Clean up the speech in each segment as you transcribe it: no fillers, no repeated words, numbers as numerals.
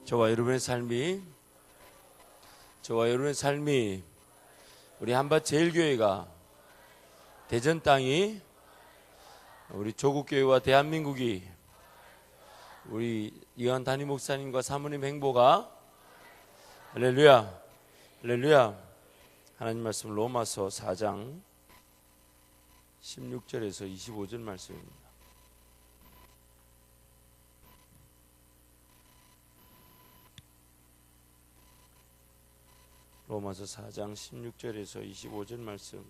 저와 여러분의 삶이 우리 한밭제일교회가 대전 땅이 우리 조국교회와 대한민국이 우리 이한 담임 목사님과 사모님 행보가 할렐루야 할렐루야. 하나님 말씀 로마서 4장 16절에서 25절 말씀입니다. 로마서 4장 16절에서 25절 말씀.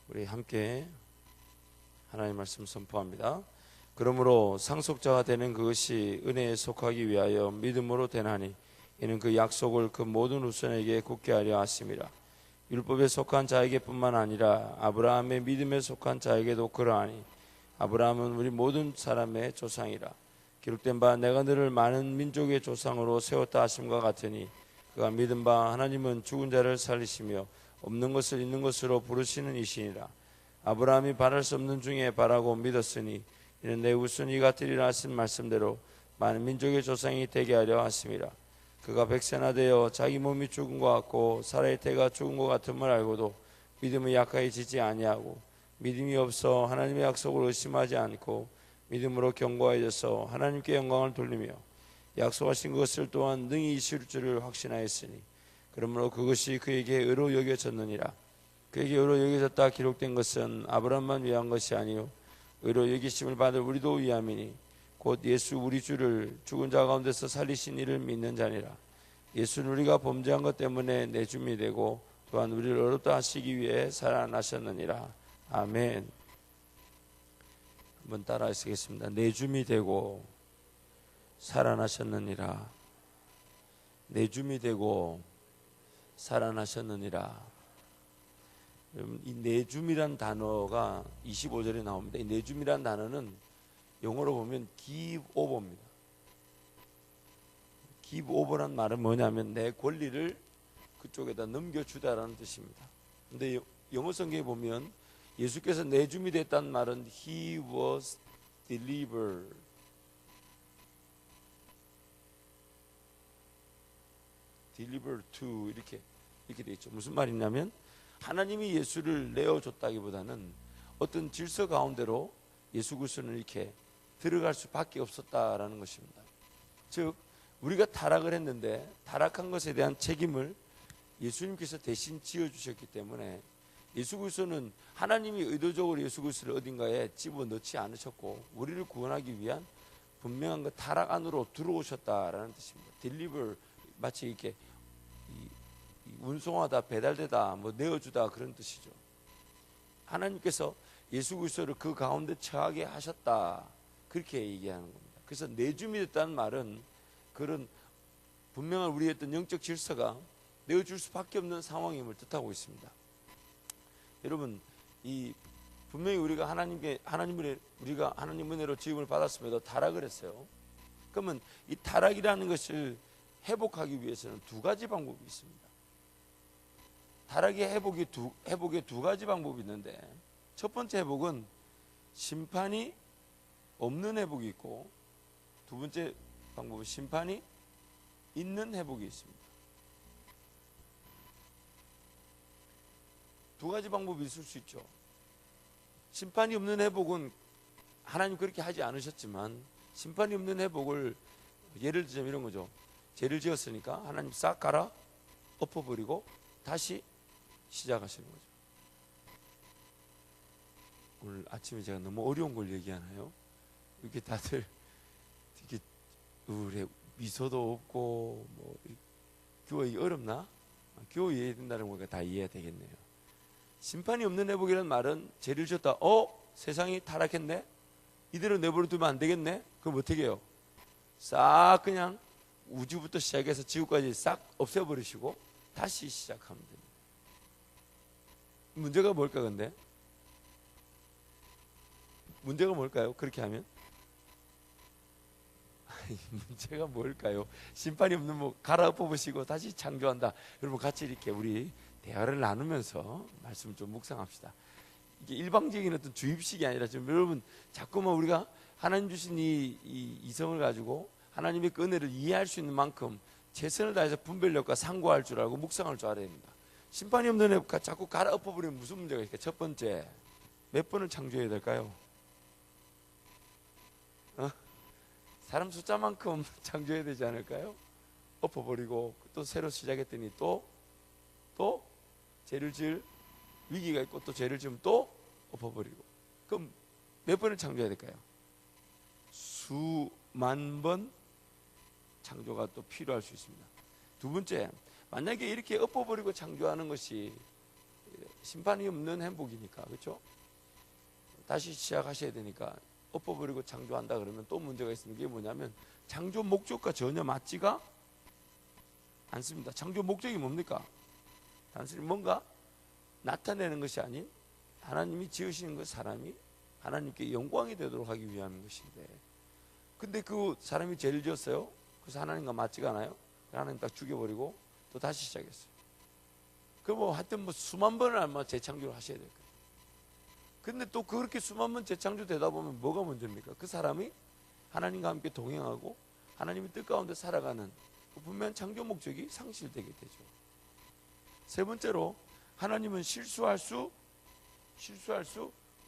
우리 함께 하나님의 말씀 선포합니다. 그러므로 상속자가 되는 그것이 은혜에 속하기 위하여 믿음으로 되나니 이는 그 약속을 그 모든 후손에게 굳게 하려 하심이라. 율법에 속한 자에게뿐만 아니라 아브라함의 믿음에 속한 자에게도 그러하니 아브라함은 우리 모든 사람의 조상이라. 기록된 바 내가 너를 많은 민족의 조상으로 세웠다 하심과 같으니 그가 믿은 바 하나님은 죽은 자를 살리시며 없는 것을 있는 것으로 부르시는 이시니라. 아브라함이 바랄 수 없는 중에 바라고 믿었으니 이는 내 후손이 같으리라 하신 말씀대로 많은 민족의 조상이 되게 하려 하심이라. 그가 백세나 되어 자기 몸이 죽은 것 같고 사라의 태가 죽은 것 같음을 알고도 믿음을 약하여지지 아니하고 믿음이 없어 하나님의 약속을 의심하지 않고 믿음으로 견고해져서 하나님께 영광을 돌리며 약속하신 것을 또한 능히 이루실 줄을 확신하였으니 그러므로 그것이 그에게 의로 여겨졌느니라. 그에게 의로 여겨졌다 기록된 것은 아브라함만 위한 것이 아니요 의로 여기심을 받을 우리도 위함이니 곧 예수 우리 주를 죽은 자 가운데서 살리신 이를 믿는 자니라. 예수는 우리가 범죄한 것 때문에 내줌이 되고 또한 우리를 의롭다 하시기 위해 살아나셨느니라. 아멘. 한번 따라 하시겠습니다. 내줌이 되고 살아나셨느니라. 내줌이 되고 살아나셨느니라. 여러분, 이 내줌이란 단어가 25절에 나옵니다. 이 내줌이란 단어는 영어로 보면 give over입니다. give over란 말은 뭐냐면 내 권리를 그쪽에다 넘겨주다라는 뜻입니다. 근데 영어 성경에 보면 예수께서 내줌이 됐다는 말은 He was delivered. delivered to 이렇게 되어 있죠. 무슨 말이냐면 하나님이 예수를 내어줬다기보다는 어떤 질서 가운데로 예수 그리스도는 이렇게 들어갈 수밖에 없었다라는 것입니다. 즉 우리가 타락을 했는데 타락한 것에 대한 책임을 예수님께서 대신 지어주셨기 때문에 예수 그리스도는 하나님이 의도적으로 예수 그리스도를 어딘가에 집어넣지 않으셨고 우리를 구원하기 위한 분명한 그 타락 안으로 들어오셨다라는 뜻입니다. deliver 마치 이렇게 운송하다 배달되다 뭐 내어주다 그런 뜻이죠. 하나님께서 예수 그리스도를 그 가운데 처하게 하셨다 그렇게 얘기하는 겁니다. 그래서 내줌이 됐다는 말은 그런 분명한 우리의 어떤 영적 질서가 내어줄 수밖에 없는 상황임을 뜻하고 있습니다. 여러분, 이 분명히 우리가 우리가 하나님 은혜로 지음을 받았음에도 타락을 했어요. 그러면 이 타락이라는 것을 회복하기 위해서는 두 가지 방법이 있습니다. 타락의 회복에 두 가지 방법이 있는데 첫 번째 회복은 심판이 없는 회복이 있고 두 번째 방법은 심판이 있는 회복이 있습니다. 두 가지 방법이 있을 수 있죠. 심판이 없는 회복은 하나님 그렇게 하지 않으셨지만 심판이 없는 회복을 예를 들자면 이런 거죠. 죄를 지었으니까 하나님 싹 갈아 엎어버리고 다시 시작하시는 거죠. 오늘 아침에 제가 너무 어려운 걸 얘기하나요? 이렇게 다들 이렇게 우울해 미소도 없고 뭐 교회 어렵나? 교회 이해해야 된다는 거니까 다 이해가 되겠네요. 심판이 없는 회복이라는 말은 죄를 지었다. 세상이 타락했네? 이대로 내버려 두면 안 되겠네? 그럼 어떻게 해요? 싹 그냥 우주부터 시작해서 지구까지 싹 없애버리시고 다시 시작하면 됩니다. 문제가 뭘까 근데? 문제가 뭘까요? 그렇게 하면? 문제가 뭘까요? 심판이 없는 갈아엎어 보시고 다시 창조한다. 여러분 같이 이렇게 우리 대화를 나누면서 말씀을 좀 묵상합시다. 이게 일방적인 어떤 주입식이 아니라 지금 여러분 자꾸만 우리가 하나님 주신 이 이성을 가지고 하나님의 그 은혜를 이해할 수 있는 만큼 최선을 다해서 분별력과 상고할 줄 알고 묵상할 줄 알아야 됩니다. 심판이 없는 애 자꾸 갈아엎어버리면 무슨 문제가 있을까? 첫 번째, 몇 번을 창조해야 될까요? 사람 숫자만큼 창조해야 되지 않을까요? 엎어버리고 또 새로 시작했더니 또 죄를 지을 위기가 있고 또 죄를 지으면 또 엎어버리고, 그럼 몇 번을 창조해야 될까요? 수만 번 창조가 또 필요할 수 있습니다. 두 번째, 만약에 이렇게 엎어버리고 창조하는 것이 심판이 없는 행복이니까, 그렇죠? 다시 시작하셔야 되니까 엎어버리고 창조한다 그러면 또 문제가 있습니다. 이게 뭐냐면 창조 목적과 전혀 맞지가 않습니다. 창조 목적이 뭡니까? 단순히 뭔가 나타내는 것이 아닌 하나님이 지으시는 그 사람이 하나님께 영광이 되도록 하기 위한 것인데, 근데 그 사람이 죄를 지었어요. 그래서 하나님과 맞지가 않아요. 하나님 딱 죽여버리고 또 다시 시작했어요. 그 뭐 하여튼 뭐 수만 번을 아마 재창조를 하셔야 될 거예요. 근데 또 그렇게 수만 번 재창조 되다 보면 뭐가 문제입니까? 그 사람이 하나님과 함께 동행하고 하나님의 뜻 가운데 살아가는 그 분명한 창조 목적이 상실되게 되죠. 세 번째로, 하나님은 실수할 수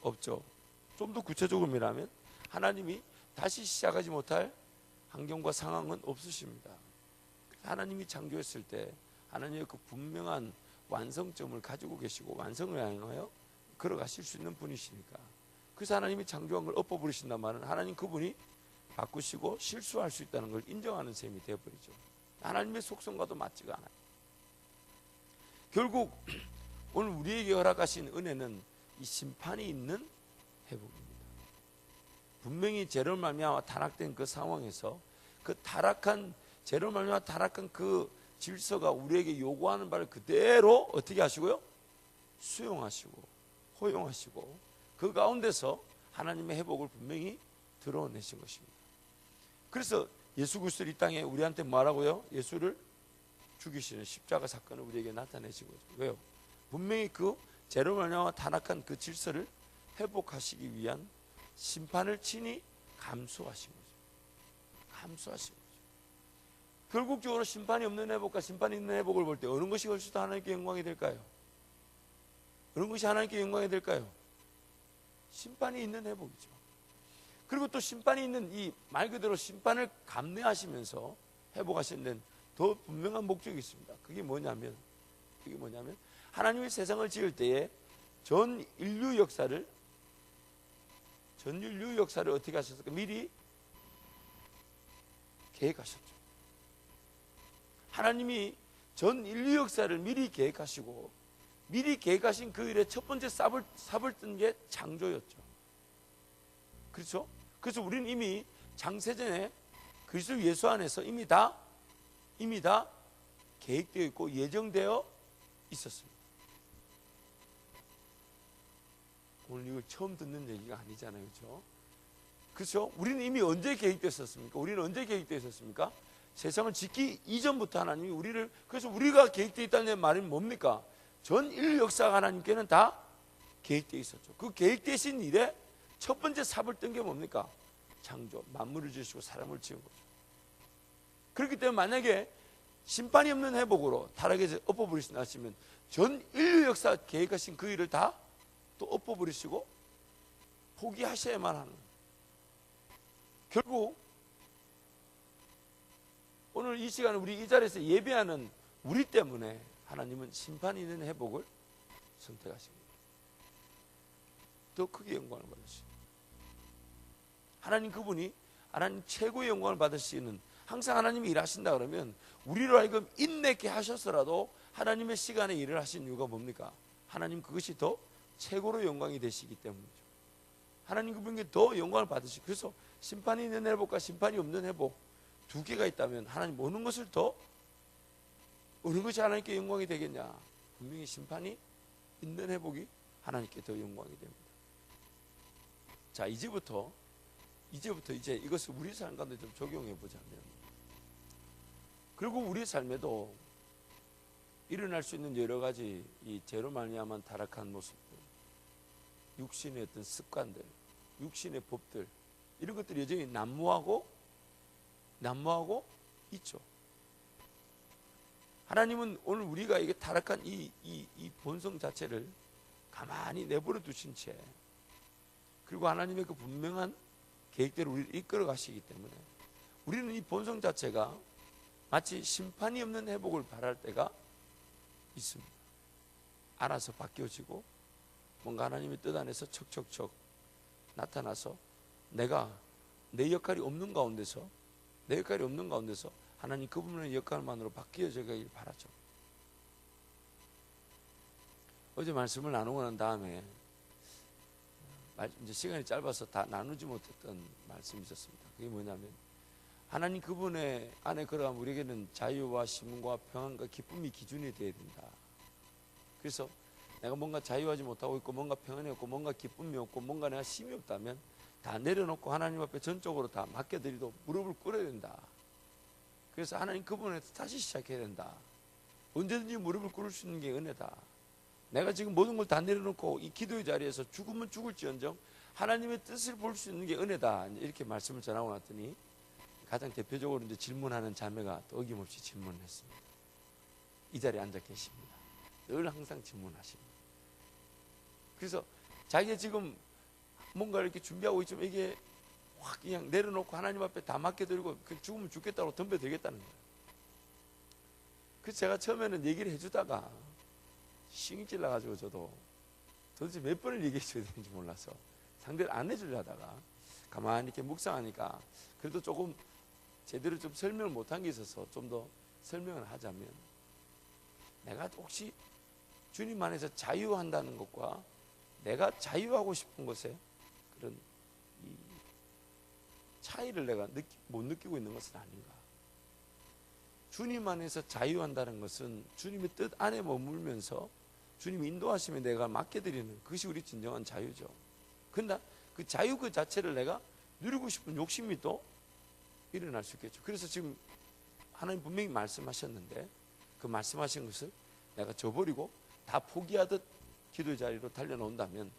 없죠. 좀 더 구체적으로 말하면 하나님이 다시 시작하지 못할 환경과 상황은 없으십니다. 하나님이 창조했을 때 하나님의 그 분명한 완성점을 가지고 계시고 완성을 향하여 걸어가실 수 있는 분이시니까, 그래서 하나님이 창조한 걸 엎어버리신단 말은 하나님 그분이 바꾸시고 실수할 수 있다는 걸 인정하는 셈이 되어버리죠. 하나님의 속성과도 맞지가 않아요. 결국 오늘 우리에게 허락하신 은혜는 이 심판이 있는 회복입니다. 분명히 죄로 말미암아 타락된 그 상황에서 그 타락한 죄로 말미암아 타락한 그 질서가 우리에게 요구하는 바를 그대로 어떻게 하시고요? 수용하시고 허용하시고 그 가운데서 하나님의 회복을 분명히 드러내신 것입니다. 그래서 예수 그리스도를 이 땅에 우리한테 뭐라고요? 예수를 죽이시는 십자가 사건을 우리에게 나타내신 거죠. 왜요? 분명히 그 죄로 말미암아 타락한 그 질서를 회복하시기 위한 심판을 친히 감수하신 거죠. 감수하신 거죠. 결국적으로 심판이 없는 회복과 심판이 있는 회복을 볼 때 어느 것이 훨씬 더 하나님께 영광이 될까요? 어느 것이 하나님께 영광이 될까요? 심판이 있는 회복이죠. 그리고 또 심판이 있는 이 말 그대로 심판을 감내하시면서 회복하시는 데는 더 분명한 목적이 있습니다. 그게 뭐냐면 하나님이 세상을 지을 때에 전 인류 역사를 어떻게 하셨을까? 미리 계획하셨죠. 하나님이 전 인류 역사를 미리 계획하시고 미리 계획하신 그 일에 첫 번째 삽을 뜬 게 창조였죠. 그렇죠? 그래서 우리는 이미 장세전에 그리스도 예수 안에서 이미 다 계획되어 있고 예정되어 있었습니다. 오늘 이걸 처음 듣는 얘기가 아니잖아요. 그렇죠? 그렇죠? 우리는 이미 언제 계획되었습니까? 우리는 언제 계획되어 있었습니까? 세상을 짓기 이전부터 하나님이 우리를, 그래서 우리가 계획되어 있다는 말은 뭡니까? 전 인류 역사가 하나님께는 다 계획되어 있었죠. 그 계획되신 일에 첫 번째 삽을 뜬 게 뭡니까? 창조, 만물을 지으시고 사람을 지은 거죠. 그렇기 때문에 만약에 심판이 없는 회복으로 타락에서 엎어버리신다 하시면 전 인류 역사 계획하신 그 일을 다 또 엎어버리시고 포기하셔야만 하는, 결국 오늘 이 시간에 우리 이 자리에서 예배하는 우리 때문에 하나님은 심판이 있는 회복을 선택하십니다. 더 크게 영광을 받으십니다. 하나님 그분이 하나님 최고의 영광을 받으시는, 항상 하나님이 일하신다 그러면 우리로 하여금 인내케 하셔서라도 하나님의 시간에 일을 하신 이유가 뭡니까? 하나님 그것이 더 최고로 영광이 되시기 때문이죠. 하나님 그분께 더 영광을 받으시고, 그래서 심판이 있는 회복과 심판이 없는 회복 두 개가 있다면 하나님 어느 것을 더, 어느 것이 하나님께 영광이 되겠냐? 분명히 심판이 있는 회복이 하나님께 더 영광이 됩니다. 자, 이제부터 이제 이것을 우리 삶 가운데 좀 적용해 보자면, 그리고 우리 삶에도 일어날 수 있는 여러 가지 이 죄로 말미암은 타락한 모습들, 육신의 어떤 습관들, 육신의 법들, 이런 것들이 여전히 난무하고 있죠. 하나님은 오늘 우리가 이게 타락한 이 본성 자체를 가만히 내버려 두신 채, 그리고 하나님의 그 분명한 계획대로 우리를 이끌어 가시기 때문에 우리는 이 본성 자체가 마치 심판이 없는 회복을 바랄 때가 있습니다. 알아서 바뀌어지고 뭔가 하나님의 뜻 안에서 척척척 나타나서 내가 내 역할이 없는 가운데서 하나님 그분의 역할만으로 바뀌어져가길 바라죠. 어제 말씀을 나누고 난 다음에 이제 시간이 짧아서 다 나누지 못했던 말씀이 있었습니다. 그게 뭐냐면 하나님 그분의 안에 걸어가면 우리에게는 자유와 시문과 평안과 기쁨이 기준이 되어야 된다. 그래서 내가 뭔가 자유하지 못하고 있고 뭔가 평안이 없고 뭔가 기쁨이 없고 뭔가 내가 힘이 없다면 다 내려놓고 하나님 앞에 전적으로 다 맡겨드리도록 무릎을 꿇어야 된다. 그래서 하나님 그분에서 다시 시작해야 된다. 언제든지 무릎을 꿇을 수 있는 게 은혜다. 내가 지금 모든 걸 다 내려놓고 이 기도의 자리에서 죽으면 죽을지언정 하나님의 뜻을 볼 수 있는 게 은혜다. 이렇게 말씀을 전하고 났더니 가장 대표적으로 이제 질문하는 자매가 또 어김없이 질문을 했습니다. 이 자리에 앉아 계십니다. 늘 항상 질문하십니다. 그래서 자기가 지금 뭔가 이렇게 준비하고 있지만 이게 확 그냥 내려놓고 하나님 앞에 다 맡겨드리고 죽으면 죽겠다고 덤벼들겠다는 거예요. 그래서 제가 처음에는 얘기를 해주다가 싱이 찔러가지고 저도 도대체 몇 번을 얘기해 줘야 되는지 몰라서 상대를 안 해주려 하다가 가만히 이렇게 묵상하니까 그래도 조금 제대로 좀 설명을 못한 게 있어서 좀 더 설명을 하자면, 내가 혹시 주님 안에서 자유한다는 것과 내가 자유하고 싶은 것에 그런 이 차이를 내가 못 느끼고 있는 것은 아닌가. 주님 안에서 자유한다는 것은 주님의 뜻 안에 머물면서 주님이 인도하시면 내가 맡겨드리는 그것이 우리 진정한 자유죠. 그러나 그 자유 그 자체를 내가 누리고 싶은 욕심이 또 일어날 수 있겠죠. 그래서 지금 하나님 분명히 말씀하셨는데 그 말씀하신 것을 내가 저버리고 다 포기하듯 기도의 자리로 달려나온다면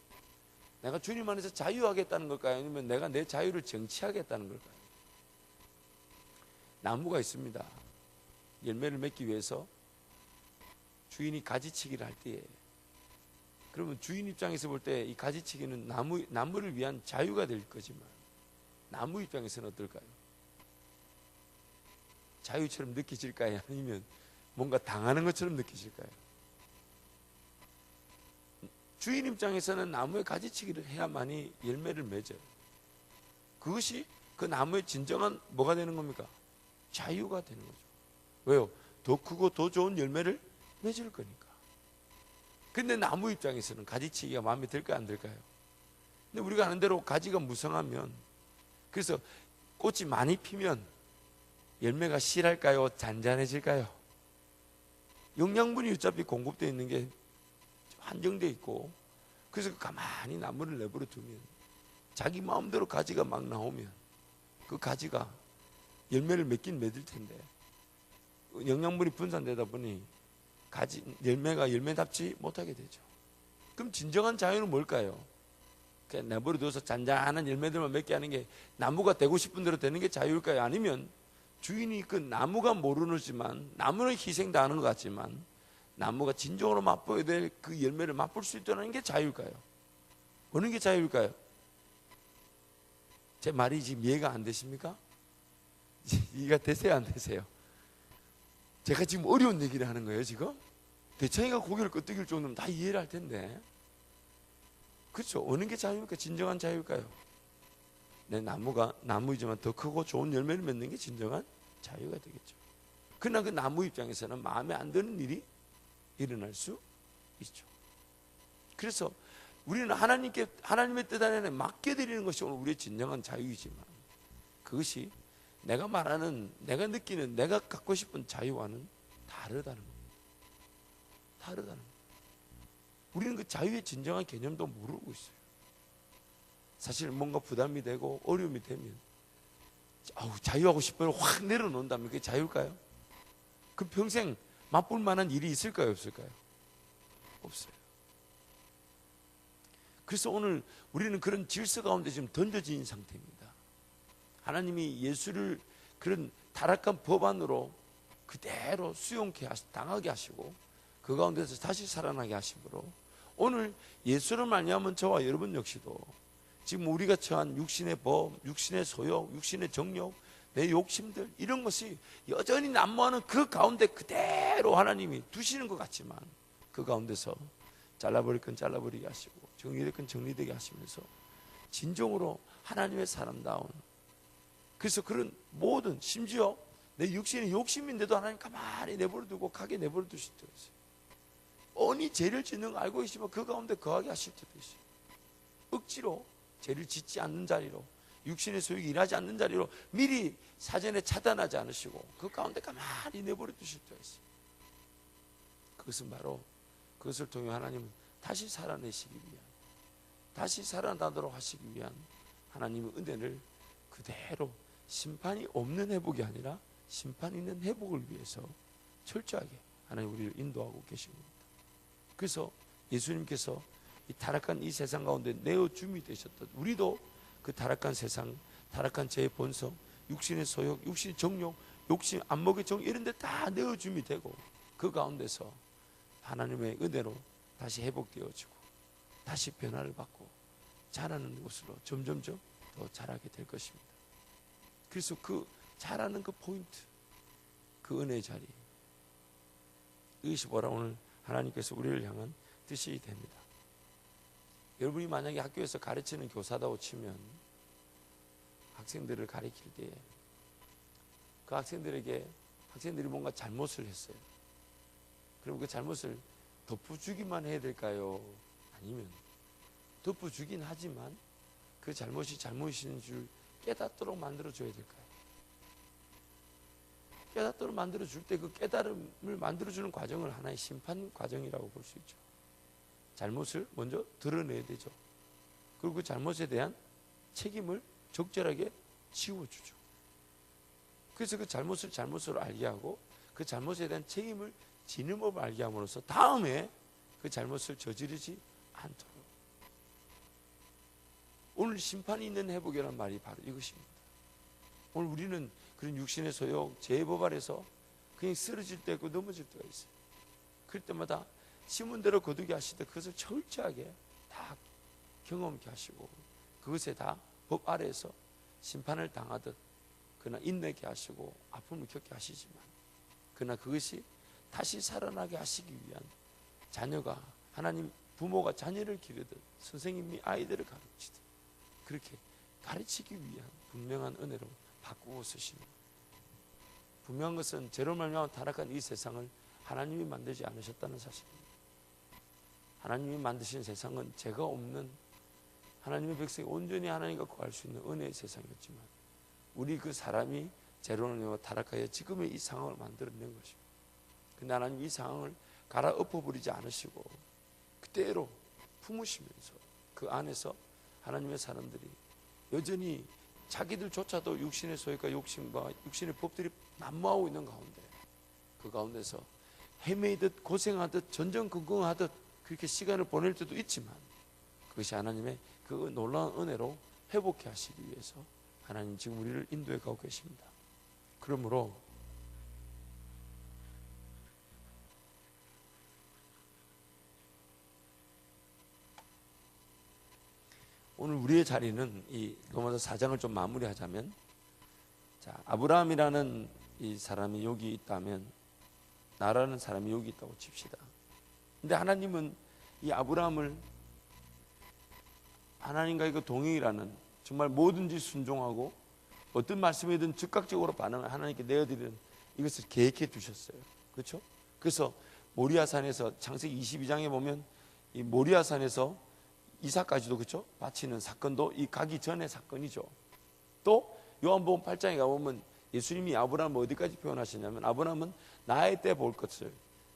내가 주님 안에서 자유하겠다는 걸까요? 아니면 내가 내 자유를 정치하겠다는 걸까요? 나무가 있습니다. 열매를 맺기 위해서 주인이 가지치기를 할 때에, 그러면 주인 입장에서 볼 때 이 가지치기는 나무를 위한 자유가 될 거지만 나무 입장에서는 어떨까요? 자유처럼 느껴질까요? 아니면 뭔가 당하는 것처럼 느껴질까요? 주인 입장에서는 나무에 가지치기를 해야만이 열매를 맺어요. 그것이 그 나무의 진정한 뭐가 되는 겁니까? 자유가 되는 거죠. 왜요? 더 크고 더 좋은 열매를 맺을 거니까. 근데 나무 입장에서는 가지치기가 마음에 들까요? 안 들까요? 근데 우리가 아는 대로 가지가 무성하면, 그래서 꽃이 많이 피면 열매가 실할까요? 잔잔해질까요? 영양분이 어차피 공급되어 있는 게 한정되어 있고, 그래서 가만히 나무를 내버려 두면 자기 마음대로 가지가 막 나오면 그 가지가 열매를 맺긴 맺을 텐데 영양분이 분산되다 보니 열매가 열매답지 못하게 되죠. 그럼 진정한 자유는 뭘까요? 그냥 내버려 둬서 잔잔한 열매들만 맺게 하는 게, 나무가 되고 싶은 대로 되는 게 자유일까요? 아니면 주인이 그 나무가 모르지만, 나무는 희생당하는 것 같지만 나무가 진정으로 맛보여야 될 그 열매를 맛볼 수 있다는 게 자유일까요? 어느 게 자유일까요? 제 말이 지금 이해가 안 되십니까? 이해가 되세요, 안 되세요? 제가 지금 어려운 얘기를 하는 거예요, 지금? 대창이가 고개를 끄덕일 정도면 다 이해를 할 텐데. 그렇죠? 어느 게 자유일까? 진정한 자유일까요? 내 나무이지만 더 크고 좋은 열매를 맺는 게 진정한 자유가 되겠죠. 그러나 그 나무 입장에서는 마음에 안 드는 일이 일어날 수 있죠. 그래서 우리는 하나님의 뜻 안에 맡겨드리는 것이 오늘 우리의 진정한 자유이지만, 그것이 내가 말하는, 내가 느끼는, 내가 갖고 싶은 자유와는 다르다는 겁니다. 다르다는 겁니다. 우리는 그 자유의 진정한 개념도 모르고 있어요. 사실 뭔가 부담이 되고 어려움이 되면 자유하고 싶어요 확 내려놓는다면 그게 자유일까요? 그 평생 맛볼 만한 일이 있을까요, 없을까요? 없어요. 그래서 오늘 우리는 그런 질서 가운데 지금 던져진 상태입니다. 하나님이 예수를 그런 타락한 법안으로 그대로 당하게 하시고 그 가운데서 다시 살아나게 하심으로 오늘 예수를 말미암은 저와 여러분 역시도 지금 우리가 처한 육신의 법, 육신의 소욕, 육신의 정욕, 내 욕심들 이런 것이 여전히 난무하는 그 가운데 그대로 하나님이 두시는 것 같지만 그 가운데서 잘라버릴 건 잘라버리게 하시고 정리될 건 정리되게 하시면서 진정으로 하나님의 사람다운, 그래서 그런 모든, 심지어 내 육신의 욕심인데도 하나님 가만히 내버려 두고 가게 내버려 두실 때도 있어요. 뻔히 죄를 짓는 거 알고 계시면 그 가운데 거하게 하실 때도 있어요. 억지로 죄를 짓지 않는 자리로, 육신의 소욕이 일하지 않는 자리로 미리 사전에 차단하지 않으시고 그 가운데 가만히 내버려 두실 때가 있어요. 그것은 바로 그것을 통해 하나님은 다시 살아내시기 위한, 다시 살아나도록 하시기 위한 하나님의 은혜를 그대로 심판이 없는 회복이 아니라 심판 있는 회복을 위해서 철저하게 하나님 우리를 인도하고 계신 겁니다. 그래서 예수님께서 이 타락한 이 세상 가운데 내어줌이 되셨던 우리도 그 타락한 세상, 타락한 죄의 본성, 육신의 소욕, 육신의 정욕, 욕심, 안목의 정 이런 데 다 내어줌이 되고 그 가운데서 하나님의 은혜로 다시 회복되어지고 다시 변화를 받고 자라는 곳으로 점점점 더 자라게 될 것입니다. 그래서 그 자라는 그 포인트, 그 은혜의 자리, 이것이 뭐라 오늘 하나님께서 우리를 향한 뜻이 됩니다. 여러분이 만약에 학교에서 가르치는 교사다고 치면 학생들을 가르칠 때 그 학생들이 뭔가 잘못을 했어요. 그럼 그 잘못을 덮어주기만 해야 될까요? 아니면 덮어주긴 하지만 그 잘못이 잘못인 줄 깨닫도록 만들어줘야 될까요? 깨닫도록 만들어줄 때 그 깨달음을 만들어주는 과정을 하나의 심판 과정이라고 볼 수 있죠. 잘못을 먼저 드러내야 되죠. 그리고 그 잘못에 대한 책임을 적절하게 지워주죠. 그래서 그 잘못을 잘못으로 알게 하고 그 잘못에 대한 책임을 지는 법을 알게 함으로써 다음에 그 잘못을 저지르지 않도록. 오늘 심판이 있는 회복이라는 말이 바로 이것입니다. 오늘 우리는 그런 육신의 소욕, 죄의 법 아래서 그냥 쓰러질 때 있고 넘어질 때가 있어요. 그럴 때마다 심은 대로 거두게 하시되 그것을 철저하게 다 경험케 하시고 그것에 다 법 아래에서 심판을 당하듯 그러나 인내케 하시고 아픔을 겪게 하시지만 그러나 그것이 다시 살아나게 하시기 위한, 자녀가 하나님 부모가 자녀를 기르듯 선생님이 아이들을 가르치듯 그렇게 가르치기 위한 분명한 은혜로 바꾸고 쓰십니다. 분명한 것은 죄로 말미암아 타락한 이 세상을 하나님이 만들지 않으셨다는 사실입니다. 하나님이 만드신 세상은 죄가 없는 하나님의 백성이 온전히 하나님과 거할 수 있는 은혜의 세상이었지만 우리 그 사람이 죄로 말미암아 타락하여 지금의 이 상황을 만들어낸 것입니다. 그런데 하나님 이 상황을 갈아엎어버리지 않으시고 그대로 품으시면서 그 안에서 하나님의 사람들이 여전히 자기들조차도 육신의 소욕과 욕심과 육신의 법들이 난무하고 있는 가운데 그 가운데서 헤매이듯 고생하듯 전전긍긍하듯 그렇게 시간을 보낼 때도 있지만 그것이 하나님의 그 놀라운 은혜로 회복해 하시기 위해서 하나님 지금 우리를 인도해 가고 계십니다. 그러므로 오늘 우리의 자리는 이 로마서 4장을 좀 마무리하자면, 자, 아브라함이라는 이 사람이 여기 있다면 나라는 사람이 여기 있다고 칩시다. 근데 하나님은 이 아브라함을 하나님과의 그 동행이라는, 정말 뭐든지 순종하고 어떤 말씀이든 즉각적으로 반응을 하나님께 내어드리는 이것을 계획해 두셨어요. 그렇죠? 그래서 모리아산에서 창세기 22장에 보면 이 모리아산에서 이삭까지도 그렇죠? 바치는 사건도 이 가기 전의 사건이죠. 또 요한복음 8장에 가보면 예수님이 아브라함을 어디까지 표현하시냐면 아브라함은 나의 때 볼 것을,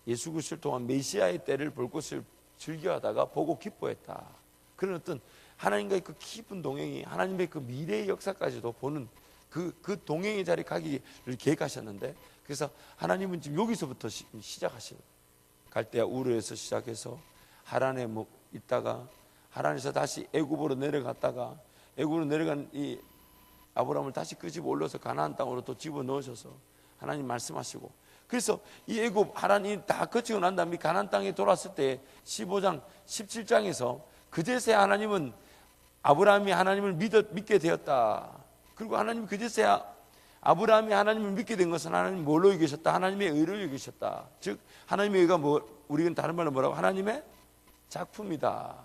예수 그리스도를 통한 메시아의 때를 볼 것을 즐겨하다가 보고 기뻐했다. 그런 어떤 하나님과의 그 깊은 동행이 하나님의 그 미래의 역사까지도 보는 그 동행의 자리에 가기를 계획하셨는데, 그래서 하나님은 지금 여기서부터 시작하시는, 갈대아 우르에서 시작해서 하란에 있다가 하란에서 다시 애굽으로 내려갔다가 애굽으로 내려간 이 아브라함을 다시 끄집어 올려서 가나안 땅으로 또 집어넣으셔서 하나님 말씀하시고, 그래서 이 애굽 하란이 다 거치고 난 다음에 가나안 땅에 돌아왔을 때 15장 17장에서 그제서야 하나님은 아브라함이 하나님을 믿게 되었다. 그리고 하나님 그제서야 아브라함이 하나님을 믿게 된 것은 하나님 뭘로 여기셨다? 하나님의 의로 여기셨다. 즉 하나님의 의가 우리는 다른 말로 뭐라고? 하나님의 작품이다.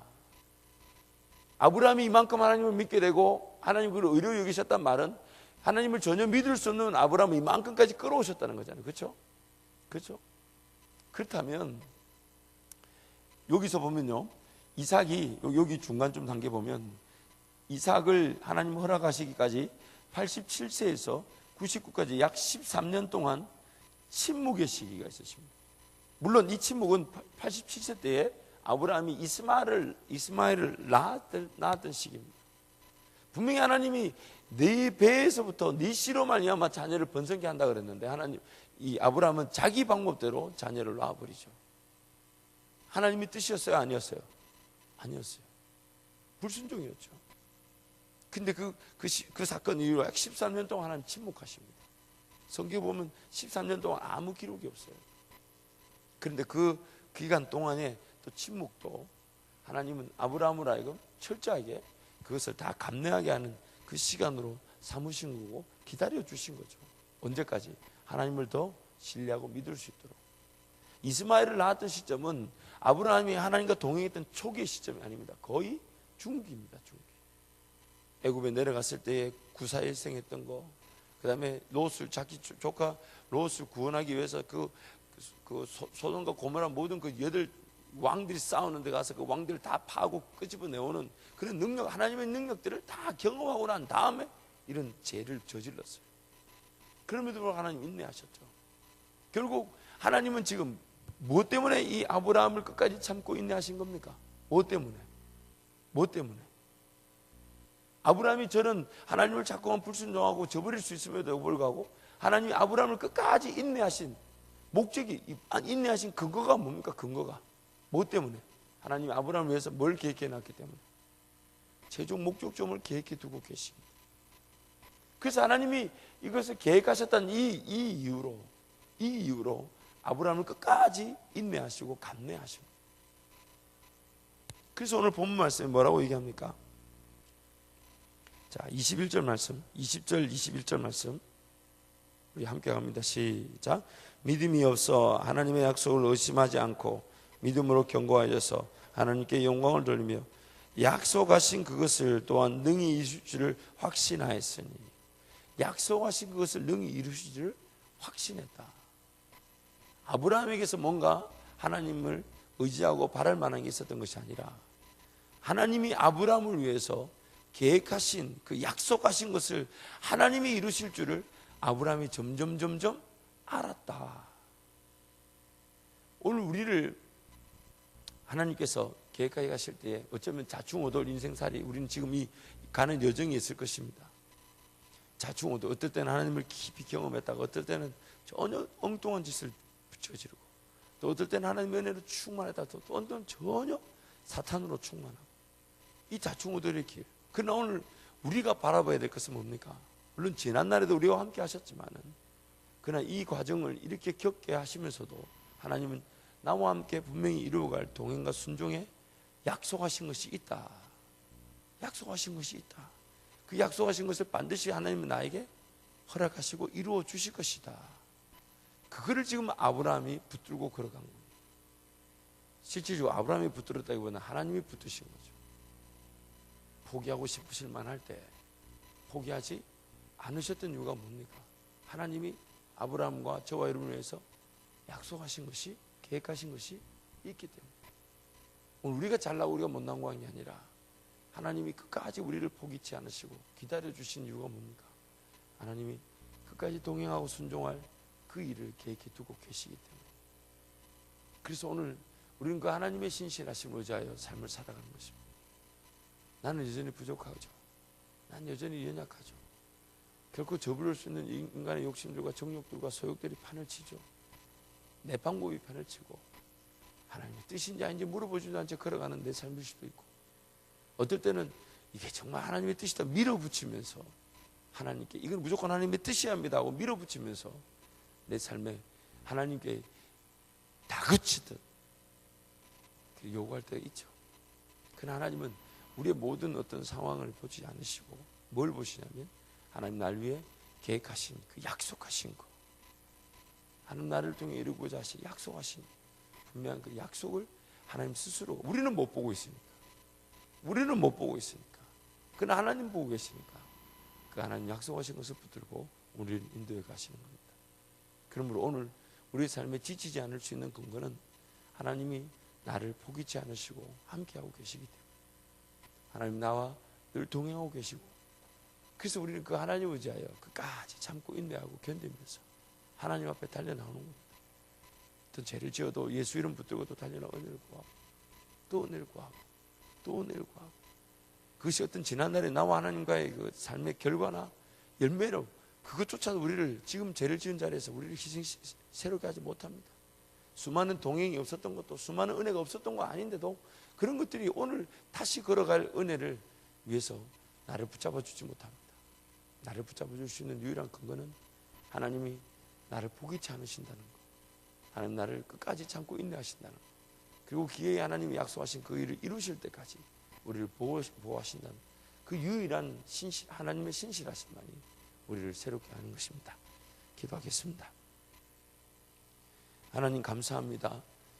아브라함이 이만큼 하나님을 믿게 되고 하나님 그를 의로 여기셨단 말은 하나님을 전혀 믿을 수 없는 아브라함을 이만큼까지 끌어오셨다는 거잖아요. 그렇죠? 그렇죠? 그렇다면 여기서 보면요, 이삭이 여기 중간쯤 단계 보면 이삭을 하나님 허락하시기까지 87세에서 99까지 약 13년 동안 침묵의 시기가 있었습니다. 물론 이 침묵은 87세 때에 아브라함이 이스마엘을 낳았던 시기입니다. 분명히 하나님이 네 배에서부터 네 씨로 말미암아 자녀를 번성케 한다 그랬는데 하나님, 이 아브라함은 자기 방법대로 자녀를 낳아버리죠. 하나님이 뜻이었어요? 아니었어요? 아니었어요. 불순종이었죠. 근데 그 사건 이후로 약 13년 동안 하나님 침묵하십니다. 성경 보면 13년 동안 아무 기록이 없어요. 그런데 그 기간 동안에 또 침묵도 하나님은 아브라함을 하여금 철저하게 그것을 다 감내하게 하는 그 시간으로 삼으신 거고 기다려 주신 거죠. 언제까지? 하나님을 더 신뢰하고 믿을 수 있도록. 이스마엘을 낳았던 시점은 아브라함이 하나님과 동행했던 초기의 시점이 아닙니다. 거의 중기입니다. 중기. 애굽에 내려갔을 때에 구사일생했던 거, 그 다음에 롯을 자기 조카 롯을 구원하기 위해서 그 소돔과 고모라 모든 그 8 왕들이 싸우는 데 가서 그 왕들을 다 파고 끄집어 내오는 그런 능력, 하나님의 능력들을 다 경험하고 난 다음에 이런 죄를 저질렀어요. 그럼에도 불구하고 하나님 인내하셨죠. 결국 하나님은 지금 무엇 때문에 이 아브라함을 끝까지 참고 인내하신 겁니까? 무엇 때문에? 무엇 때문에? 아브라함이 저는 하나님을 자꾸만 불순종하고 저버릴 수 있음에도 불구하고 하나님이 아브라함을 끝까지 인내하신 목적이, 인내하신 근거가 뭡니까? 근거가 무엇 때문에? 하나님이 아브라함을 위해서 뭘 계획해 놨기 때문에 최종 목적점을 계획해 두고 계십니다. 그래서 하나님이 이것을 계획하셨다는 이 이유로 아브라함을 끝까지 인내하시고 감내하십니다. 그래서 오늘 본문 말씀이 뭐라고 얘기합니까? 자, 21절 말씀, 20절, 21절 말씀 우리 함께 갑니다. 시작. 믿음이 없어 하나님의 약속을 의심하지 않고 믿음으로 견고하여서 하나님께 영광을 돌리며 약속하신 그것을 또한 능히 이루실 줄을 확신하였으니, 약속하신 그것을 능히 이루실 줄을 확신했다. 아브라함에게서 뭔가 하나님을 의지하고 바랄 만한 게 있었던 것이 아니라 하나님이 아브라함을 위해서 계획하신 그 약속하신 것을 하나님이 이루실 줄을 아브라함이 점점 알았다. 오늘 우리를 하나님께서 계획하게 가실 때에 어쩌면 자충우돌 인생살이 우리는 지금 이 가는 여정이 있을 것입니다. 자충우돌, 어떨 때는 하나님을 깊이 경험했다가 어떨 때는 전혀 엉뚱한 짓을 저지르고 또 어떨 때는 하나님의 은혜로 충만하다가 또 어떤 때는 전혀 사탄으로 충만하고 이 자충우돌의 길. 그러나 오늘 우리가 바라봐야 될 것은 뭡니까? 물론 지난날에도 우리와 함께 하셨지만은 그러나 이 과정을 이렇게 겪게 하시면서도 하나님은 나와 함께 분명히 이루어갈 동행과 순종에 약속하신 것이 있다. 약속하신 것이 있다. 그 약속하신 것을 반드시 하나님은 나에게 허락하시고 이루어 주실 것이다. 그거를 지금 아브라함이 붙들고 걸어간 겁니다. 실질적으로 아브라함이 붙들었다기보다는 하나님이 붙드신 거죠. 포기하고 싶으실 만할 때 포기하지 않으셨던 이유가 뭡니까? 하나님이 아브라함과 저와 여러분을 위해서 약속하신 것이, 계획하신 것이 있기 때문에. 오늘 우리가 잘나고 우리가 못난 게 아니라 하나님이 끝까지 우리를 포기치 않으시고 기다려주신 이유가 뭡니까? 하나님이 끝까지 동행하고 순종할 그 일을 계획해 두고 계시기 때문에. 그래서 오늘 우리는 그 하나님의 신실하심을 의지하여 삶을 살아가는 것입니다. 나는 여전히 부족하죠. 난 여전히 연약하죠. 결코 저버릴 수 있는 인간의 욕심들과 정욕들과 소욕들이 판을 치죠. 내 방법이 판을 치고 하나님의 뜻인지 아닌지 물어보지도 않지 걸어가는 내 삶일 수도 있고, 어떨 때는 이게 정말 하나님의 뜻이다 밀어붙이면서 하나님께 이건 무조건 하나님의 뜻이야 합니다 하고 밀어붙이면서 내 삶에 하나님께 다그치듯 요구할 때가 있죠. 그러나 하나님은 우리의 모든 어떤 상황을 보지 않으시고 뭘 보시냐면 하나님 날 위해 계획하신 그 약속하신 거, 하나님 나를 통해 이루고자 하신 약속하신 분명한 그 약속을 하나님 스스로, 우리는 못 보고 있으니까, 우리는 못 보고 있으니까, 그러나 하나님 보고 계시니까 그 하나님 약속하신 것을 붙들고 우리를 인도해 가시는 겁니다. 그러므로 오늘 우리의 삶에 지치지 않을 수 있는 근거는 하나님이 나를 포기치 않으시고 함께하고 계시기 때문에, 하나님 나와 늘 동행하고 계시고, 그래서 우리는 그 하나님을 의지하여 끝까지 참고 인내하고 견디면서 하나님 앞에 달려나오는 겁니다. 어떤 죄를 지어도 예수 이름 붙들고 또 달려나와 은혜를 구하고 또 은혜를 구하고 또 은혜를 구하고, 그것이 어떤 지난날에 나와 하나님과의 그 삶의 결과나 열매로 그것조차도 우리를 지금 죄를 지은 자리에서 우리를 새롭게 하지 못합니다. 수많은 동행이 없었던 것도, 수많은 은혜가 없었던 거 아닌데도 그런 것들이 오늘 다시 걸어갈 은혜를 위해서 나를 붙잡아 주지 못합니다. 나를 붙잡아 줄 수 있는 유일한 근거는 하나님이 나를 포기치 않으신다는 것, 하나님 나를 끝까지 참고 인내하신다는 것, 그리고 기회에 하나님이 약속하신 그 일을 이루실 때까지 우리를 보호하신다는 그 유일한 하나님의 신실하심만이 우리를 새롭게 하는 것입니다. 기도하겠습니다. 하나님 감사합니다.